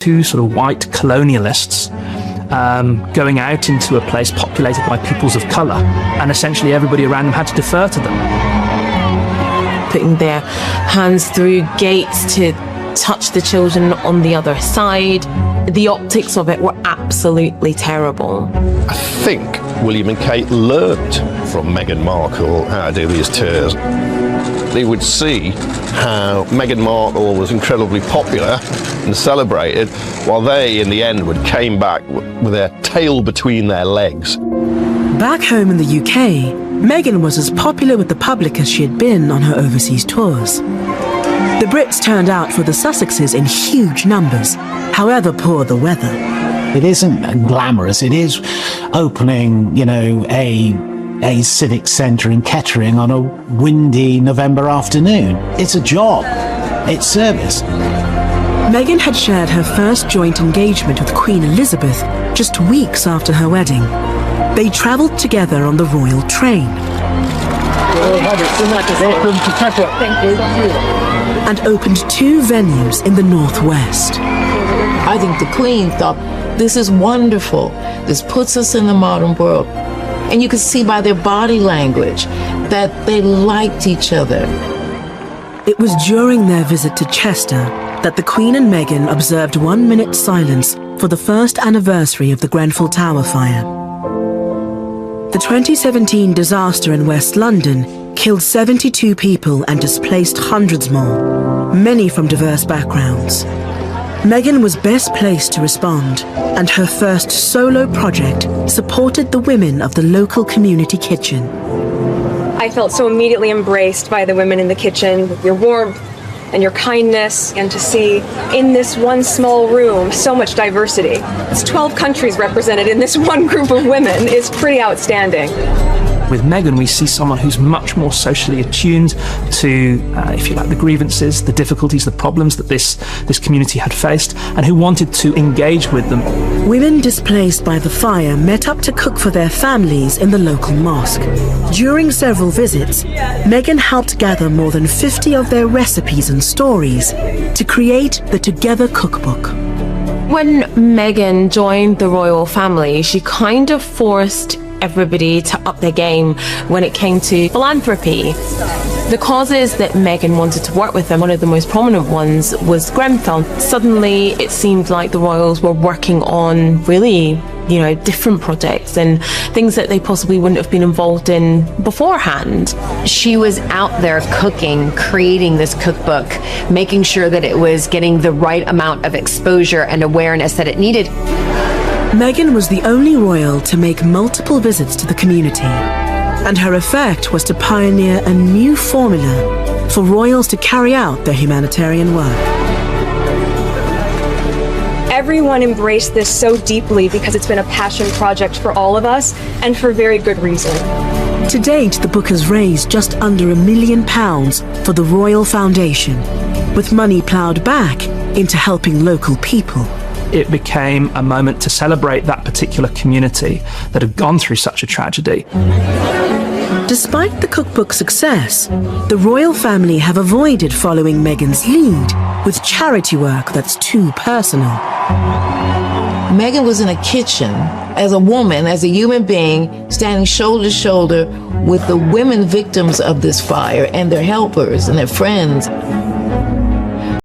two sort of white colonialists going out into a place populated by peoples of colour, and essentially everybody around them had to defer to them. Putting their hands through gates to touch the children on the other side. The optics of it were absolutely terrible. I think William and Kate learnt from Meghan Markle how to do these tours. They would see how Meghan Markle was incredibly popular and celebrated, while they, in the end, came back with their tail between their legs. Back home in the UK, Meghan was as popular with the public as she had been on her overseas tours. The Brits turned out for the Sussexes in huge numbers, however poor the weather. It isn't glamorous. It is opening, a civic centre in Kettering on a windy November afternoon. It's a job. It's service. Meghan had shared her first joint engagement with Queen Elizabeth just weeks after her wedding. They travelled together on the royal train. And opened two venues in the northwest. I think the Queen thought, this is wonderful. This puts us in the modern world. And you could see by their body language that they liked each other. It was during their visit to Chester that the Queen and Meghan observed 1 minute silence for the first anniversary of the Grenfell Tower fire. The 2017 disaster in West London killed 72 people and displaced hundreds more, many from diverse backgrounds. Meghan was best placed to respond, and her first solo project supported the women of the local community kitchen. I felt so immediately embraced by the women in the kitchen, with your warmth and your kindness, and to see in this one small room so much diversity. It's 12 countries represented in this one group of women is pretty outstanding. With Meghan, we see someone who's much more socially attuned to, if you like, the grievances, the difficulties, the problems that this community had faced, and who wanted to engage with them. Women displaced by the fire met up to cook for their families in the local mosque. During several visits, Meghan helped gather more than 50 of their recipes and stories to create the Together cookbook. When Meghan joined the royal family, she kind of forced everybody to up their game when it came to philanthropy. The causes that Meghan wanted to work with, and one of the most prominent ones was Grenfell. Suddenly it seemed like the royals were working on really, different projects and things that they possibly wouldn't have been involved in beforehand. She was out there cooking, creating this cookbook, making sure that it was getting the right amount of exposure and awareness that it needed. Meghan was the only royal to make multiple visits to the community, and her effect was to pioneer a new formula for royals to carry out their humanitarian work. Everyone embraced this so deeply because it's been a passion project for all of us, and for very good reason. To date, the book has raised just under £1 million for the Royal Foundation, with money ploughed back into helping local people. It became a moment to celebrate that particular community that had gone through such a tragedy. Despite the cookbook's success, the royal family have avoided following Meghan's lead with charity work that's too personal. Meghan was in a kitchen as a woman, as a human being, standing shoulder to shoulder with the women victims of this fire and their helpers and their friends.